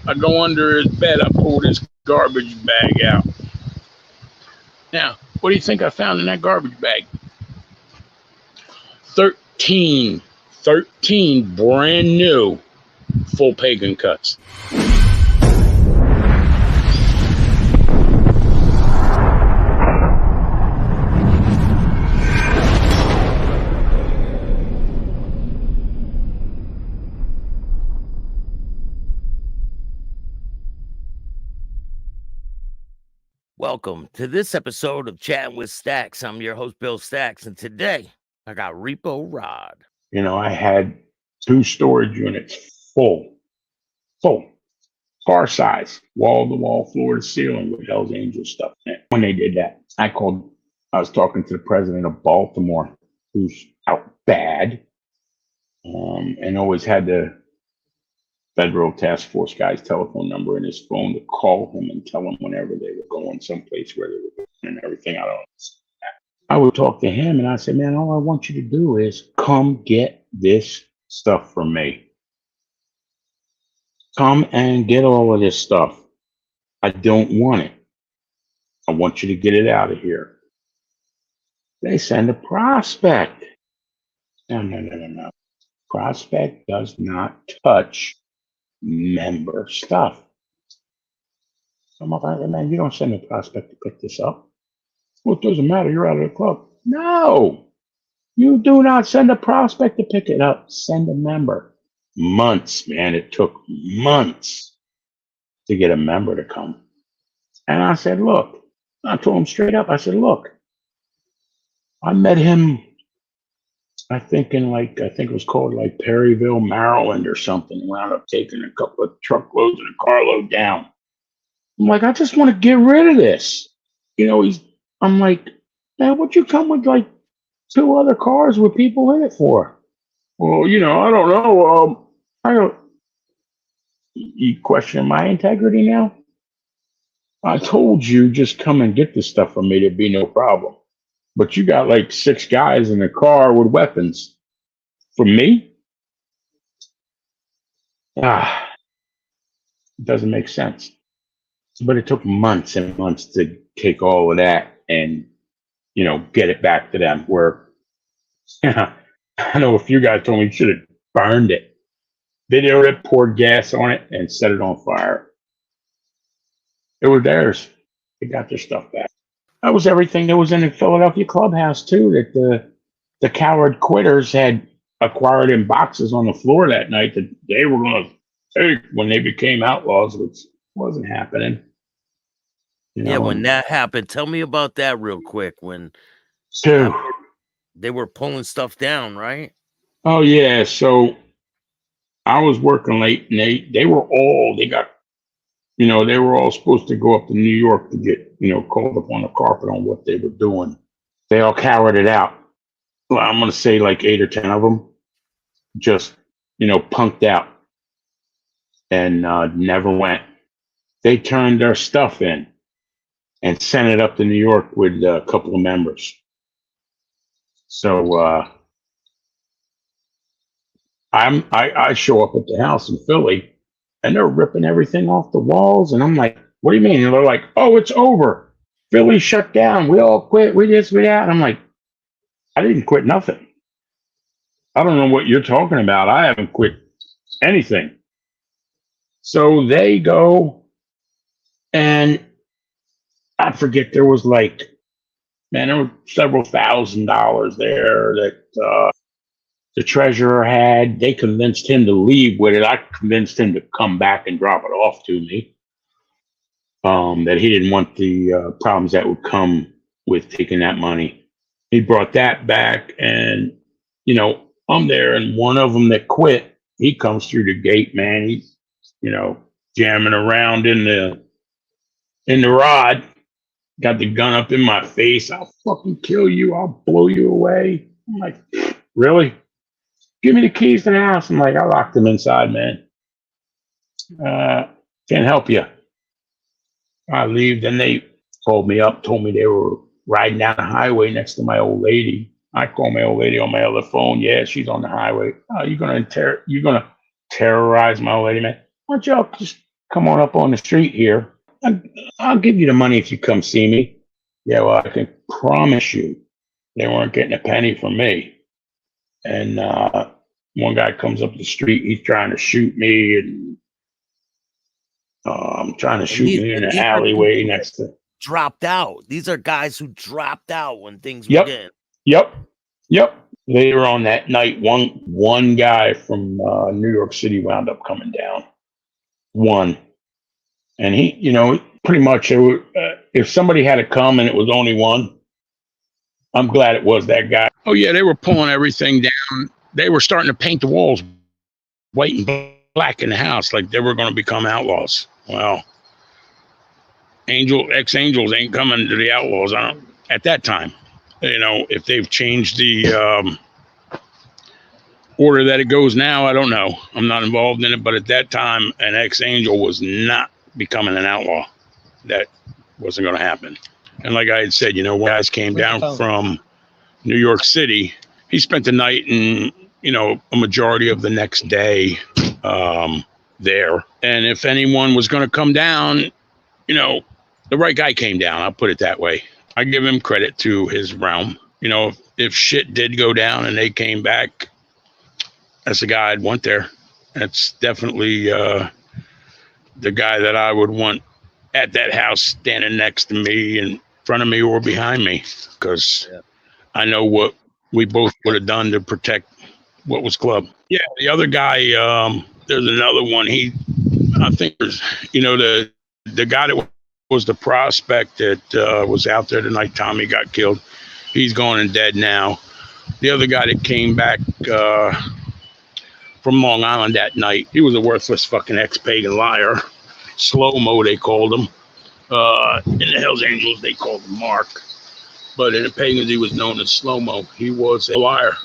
I go under his bed. I pull this garbage bag out. Now, what do you think I found in that garbage bag? 13 brand new full pagan cuts. Welcome to this episode of Chatting with Staxx. I'm your host, Bill Staxx, and today I got Repo Rod. You know, I had 2 storage units full, car size, wall-to-wall, floor-to-ceiling with Hell's Angel stuff in it. When they did that, I was talking to the president of Baltimore, who's out bad, and always had the Federal Task Force guy's telephone number in his phone to call him and tell him whenever they were going someplace where they were going and everything. I would talk to him and I said, man, all I want you to do is come get this stuff from me. Come and get all of this stuff. I don't want it. I want you to get it out of here. They send a prospect. No. Prospect does not touch member stuff. I'm like, man, you don't send a prospect to pick this up. Well, it doesn't matter. You're out of the club. No, you do not send a prospect to pick it up. Send a member. Months, man. It took months to get a member to come. And I said, look, I told him straight up. I said, look, I met him, I think it was called like Perryville, Maryland or something. Wound up taking a couple of truckloads and a carload down. I'm like, I just want to get rid of this. You know, I'm like, man, what'd you come with like 2 other cars with people in it for? Well, you know, I don't know. You question my integrity now? I told you just come and get this stuff from me. There'd be no problem. But you got like 6 guys in a car with weapons. From me? It doesn't make sense. But it took months and months to take all of that and, you know, get it back to them. Where, I know a few guys told me you should have burned it. Videoed it, poured gas on it, and set it on fire. It was theirs. They got their stuff back. That was everything that was in the Philadelphia clubhouse, too, that the coward quitters had acquired in boxes on the floor that night that they were going to take when they became outlaws, which wasn't happening. You know? Yeah, when that happened, tell me about that real quick. When they were pulling stuff down, right? Oh, yeah. So I was working late, and they were all supposed to go up to New York to get, called up on the carpet on what they were doing. They all cowered it out. Well, I'm going to say like 8 or 10 of them just, punked out and never went. They turned their stuff in and sent it up to New York with a couple of members. So I show up at the house in Philly and they're ripping everything off the walls. And I'm like, what do you mean? And they're like, oh, it's over. Philly shut down. We all quit. We this, we that. And I'm like, I didn't quit nothing. I don't know what you're talking about. I haven't quit anything. So they go and I forget, there was there were several $1,000s there that the treasurer had. They convinced him to leave with it. I convinced him to come back and drop it off to me. That he didn't want the problems that would come with taking that money. He brought that back, and I'm there, and one of them that quit, he comes through the gate, man. He's jamming around in the rod, got the gun up in my face. I'll fucking kill you. I'll blow you away. I'm like, really? Give me the keys to the house. I'm like, I locked them inside, man. Can't help you. I leave. Then they called me up, told me they were riding down the highway next to my old lady. I call my old lady on my other phone. Yeah, she's on the highway. Oh, you're gonna terrorize my old lady, man? Why don't y'all just come on up on the street here. I'll give you the money if you come see me. Yeah, well, I can promise you they weren't getting a penny from me. And one guy comes up the street, he's trying to shoot me and trying to shoot me in an alleyway next to. Dropped out. These are guys who dropped out when things Yep. were getting. Yep. Later on that night, one guy from New York City wound up coming down. One. And he, you know, pretty much, if somebody had to come and it was only one, I'm glad it was that guy. Oh, yeah, they were pulling everything down. They were starting to paint the walls white and black in the house like they were going to become outlaws. Well, ex-angels ain't coming to the outlaws at that time. You know, if they've changed the order that it goes now, I don't know. I'm not involved in it, but at that time, an ex-angel was not becoming an outlaw. That wasn't going to happen. And like I had said, you know, when guys came down from New York City, he spent the night and, you know, a majority of the next day there. And if anyone was going to come down, you know, the right guy came down. I'll put it that way. I give him credit to his realm. You know, if shit did go down and they came back, that's the guy I'd want there. That's definitely the guy that I would want at that house, standing next to me, in front of me, or behind me, because I know what we both would have done to protect what was club. Yeah, the other guy, there's another one. I think there's, you know, the guy that was the prospect that was out there the night Tommy got killed. He's gone and dead now. The other guy that came back from Long Island that night, he was a worthless fucking ex-pagan liar. Slow-mo, they called him. In the Hells Angels, they called him Mark. But in the pagans, he was known as Slow-mo. He was a liar.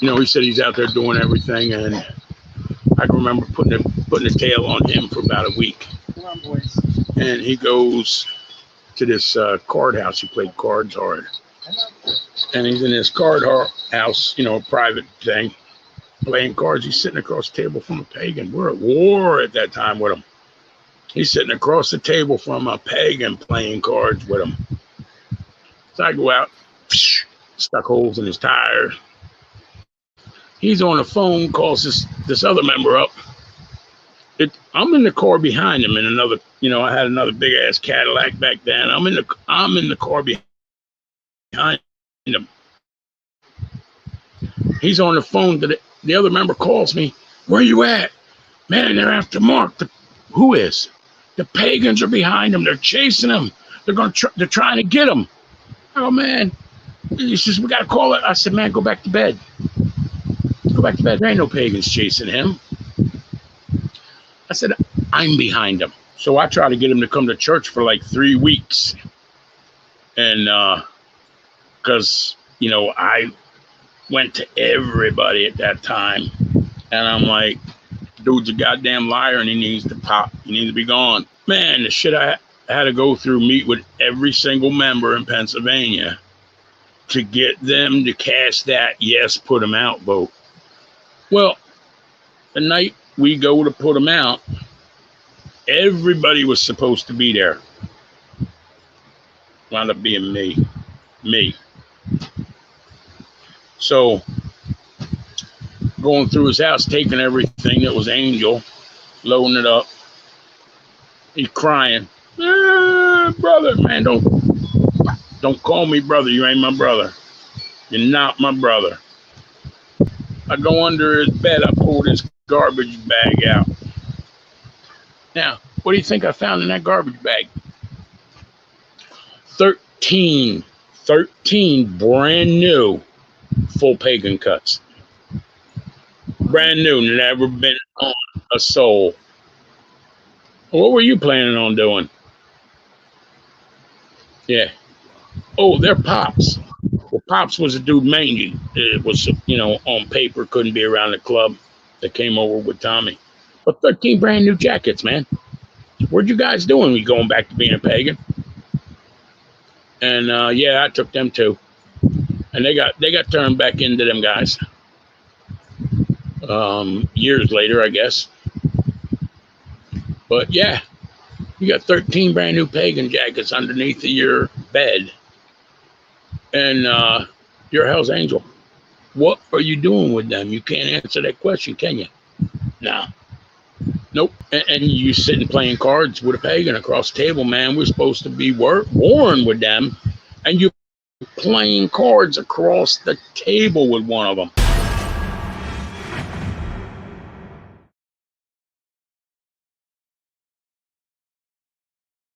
You know, he said he's out there doing everything, and I can remember putting a tail on him for about a week. Come on, boys. And he goes to this card house. He played cards hard. And he's in this card house, you know, a private thing, playing cards. He's sitting across the table from a pagan. We're at war at that time with him. He's sitting across the table from a pagan playing cards with him. So I go out, stuck holes in his tires. He's on the phone, calls this other member up. I'm in the car behind him in another, you know, I had another big ass Cadillac back then. I'm in the car behind him. He's on the phone. The other member calls me. Where you at? Man, they're after Mark. Who is? The pagans are behind him. They're chasing him. They're trying to get him. Oh man. He says, we got to call it. I said, man, go back to bed. Go back to bed. There ain't no pagans chasing him. I said, I'm behind him. So I tried to get him to come to church for like 3 weeks. And because, you know, I went to everybody at that time. And I'm like, dude's a goddamn liar and he needs to pop. He needs to be gone. Man, the shit I had to go through, meet with every single member in Pennsylvania to get them to cast that yes, put him out vote. Well, the night we go to put him out, everybody was supposed to be there. Wound up being me. So going through his house, taking everything that was Angel, loading it up. He's crying. Brother, man, don't call me brother. You ain't my brother. You're not my brother. I go under his bed. I pulled his garbage bag out. Now, what do you think I found in that garbage bag? 13 brand new full pagan cuts. Brand new, never been on a soul. What were you planning on doing? Yeah. Oh, they're Pops. Well, Pops was a dude mangy. It was, you know, on paper, couldn't be around the club that came over with Tommy. But 13 brand new jackets, man. What you guys doing? We going back to being a pagan? And yeah, I took them too. And they got turned back into them guys. Years later, I guess. But yeah, you got 13 brand new pagan jackets underneath of your bed, and you're a Hell's Angel. What are you doing with them? You can't answer that question, can you? No. Nope. And you sitting playing cards with a pagan across the table, man. We're supposed to be warring with them, and you're playing cards across the table with one of them.